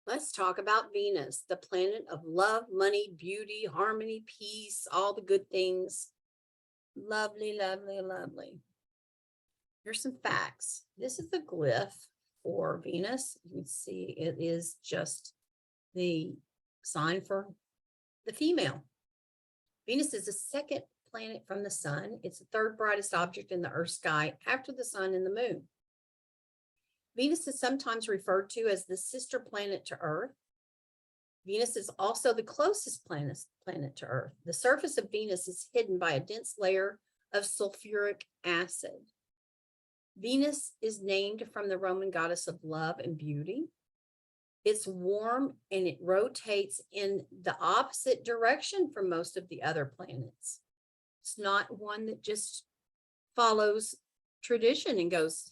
Let's talk about Venus, the planet of love, money, beauty, harmony, peace, all the good things. Lovely, lovely, lovely. Here's some facts. This is the glyph for Venus. You can see it is just the sign for the female. Venus is the second planet from the sun. It's the third brightest object in the Earth sky after the sun and the moon. Venus is sometimes referred to as the sister planet to Earth. Venus is also the closest planet to Earth. The surface of Venus is hidden by a dense layer of sulfuric acid. Venus is named from the Roman goddess of love and beauty. It's warm and it rotates in the opposite direction from most of the other planets. It's not one that just follows tradition and goes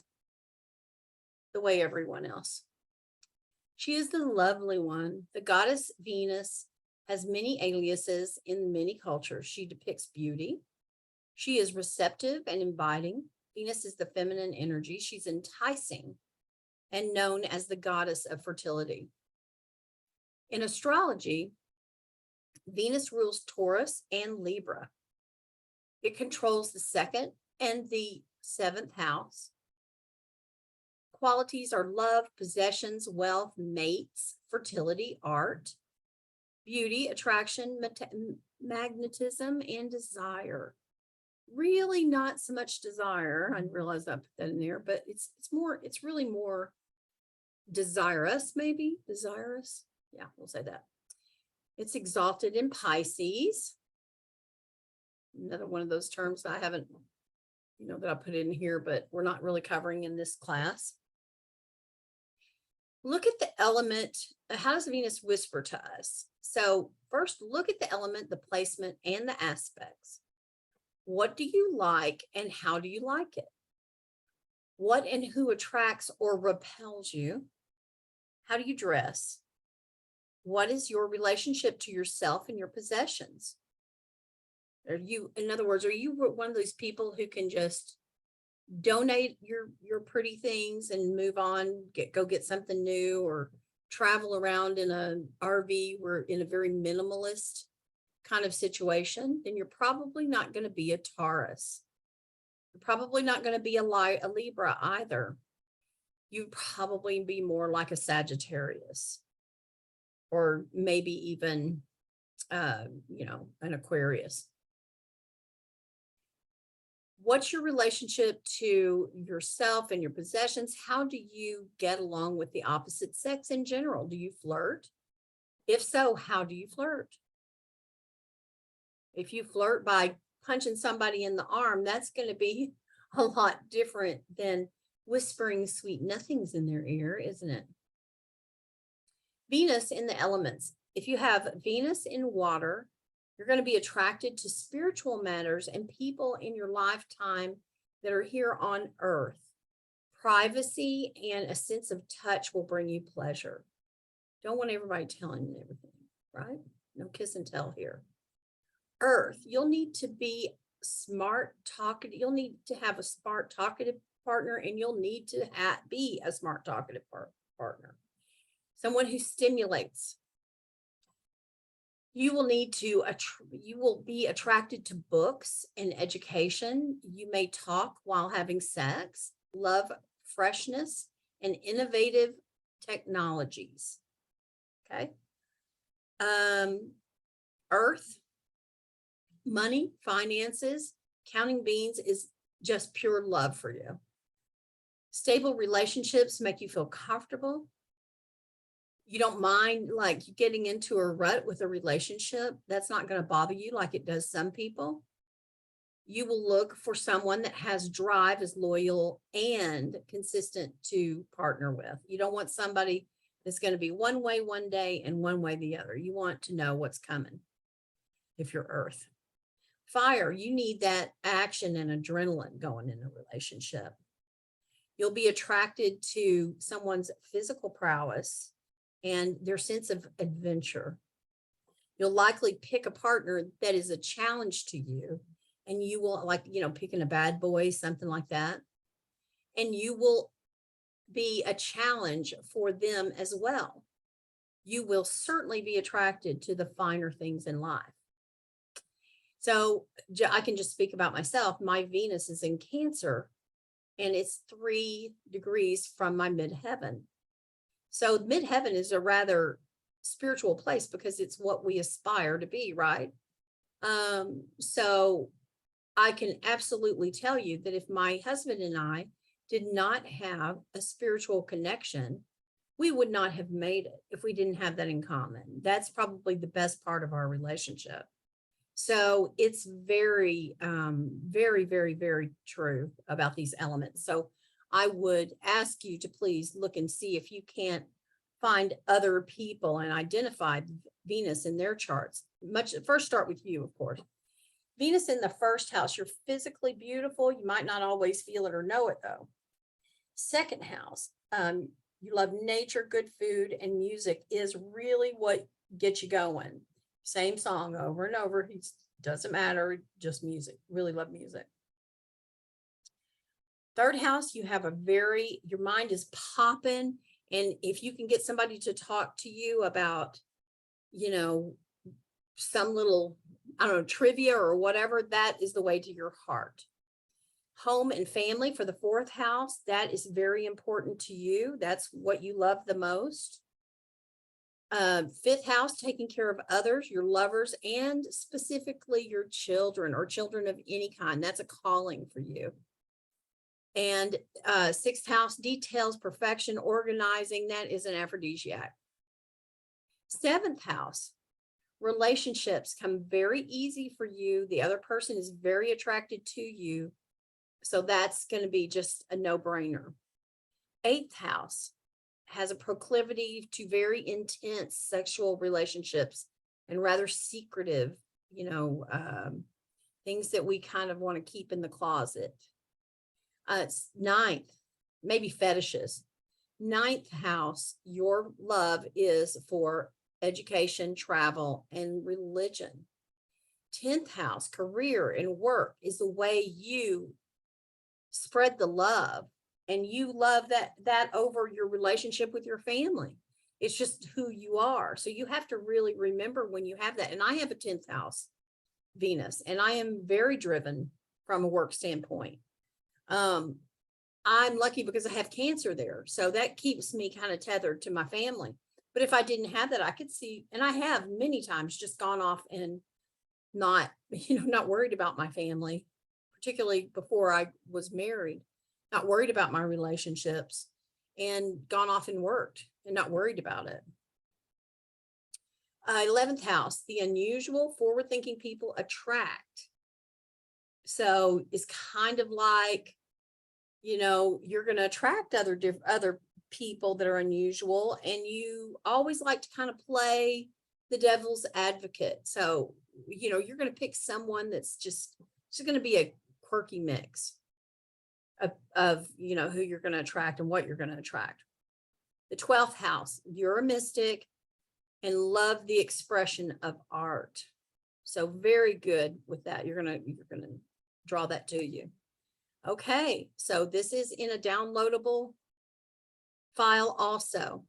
the way everyone else. She is the lovely one. The goddess Venus has many aliases in many cultures. She depicts beauty. She is receptive and inviting. Venus is the feminine energy. She's enticing and known as the goddess of fertility. In astrology, Venus rules Taurus and Libra. It controls the second and the seventh house. Qualities are love, possessions, wealth, mates, fertility, art, beauty, attraction, magnetism, and desire. Really not so much desire. I realize I put that in there, but it's really more desirous, maybe desirous. Yeah, we'll say that. It's exalted in Pisces. Another one of those terms that I haven't, that I put in here, but we're not really covering in this class. Look at the element. How does Venus whisper to us? So first, look at the element, the placement, and the aspects. What do you like and how do you like it? What and who attracts or repels you? How do you dress? What is your relationship to yourself and your possessions? In other words, are you one of those people who can just donate your pretty things and move on, go get something new, or travel around in an RV where in a very minimalist kind of situation? Then you're probably not going to be a Taurus. You're probably not going to be a Libra either. You'd probably be more like a Sagittarius, or maybe even an Aquarius. What's your relationship to yourself and your possessions? How do you get along with the opposite sex in general? Do you flirt? If so, how do you flirt? If you flirt by punching somebody in the arm, that's going to be a lot different than whispering sweet nothings in their ear, isn't it? Venus in the elements. If you have Venus in water, you're going to be attracted to spiritual matters and people in your lifetime that are here on Earth. Privacy and a sense of touch will bring you pleasure. Don't want everybody telling you everything, right? No kiss and tell here. Earth, you'll need to be smart, talkative. You'll need to have a smart, talkative partner, and you'll need to be a smart, talkative partner. Someone who stimulates. You will be attracted to books and education. You may talk while having sex, love freshness and innovative technologies. Okay. Earth, money, finances, counting beans is just pure love for you. Stable relationships make you feel comfortable. You don't mind like getting into a rut with a relationship. That's not going to bother you like it does some people. You will look for someone that has drive, is loyal and consistent to partner with. You don't want somebody that's going to be one way one day and one way the other. You want to know what's coming if you're Earth. Fire, you need that action and adrenaline going in a relationship. You'll be attracted to someone's physical prowess and their sense of adventure. You'll likely pick a partner that is a challenge to you, and you will picking a bad boy, something like that. And you will be a challenge for them as well. you will certainly be attracted to the finer things in life. So I can just speak about myself. My Venus is in Cancer, and it's 3 degrees from my midheaven. So midheaven is a rather spiritual place because it's what we aspire to be, right? So I can absolutely tell you that if my husband and I did not have a spiritual connection, we would not have made it if we didn't have that in common. That's probably the best part of our relationship. So it's very, very, very, very true about these elements. So I would ask you to please look and see if you can't find other people and identify Venus in their charts. First start with you, of course. Venus in the first house, you're physically beautiful. You might not always feel it or know it though. Second house, you love nature, good food, and music is really what gets you going. Same song over and over. It doesn't matter, just music. Really love music. Third house, you have your mind is popping. And if you can get somebody to talk to you about, some little, I don't know, trivia or whatever, that is the way to your heart. Home and family for the fourth house, that is very important to you. That's what you love the most. Fifth house, taking care of others, your lovers, and specifically your children or children of any kind. That's a calling for you. And sixth house, details, perfection, organizing, that is an aphrodisiac. Seventh house, relationships come very easy for you. The other person is very attracted to you. So that's going to be just a no-brainer. Eighth house has a proclivity to very intense sexual relationships and rather secretive, things that we kind of want to keep in the closet. Ninth, maybe fetishes. Ninth house, your love is for education, travel, and religion. 10th house, career and work, is the way you spread the love, and you love that over your relationship with your family. It's just who you are. So you have to really remember when you have that. And I have a 10th house Venus, and I am very driven from a work standpoint. I'm lucky because I have Cancer there. So that keeps me kind of tethered to my family. But if I didn't have that, I could see, and I have many times just gone off and not worried about my family, particularly before I was married, not worried about my relationships, and gone off and worked and not worried about it. 11th house, the unusual, forward-thinking people attract. So it's kind of like, you're going to attract other people that are unusual, and you always like to kind of play the devil's advocate. So, you're going to pick someone that's just going to be a quirky mix of who you're going to attract and what you're going to attract. The 12th house, you're a mystic and love the expression of art. So very good with that. You're going to draw that to you. Okay, so this is in a downloadable file also.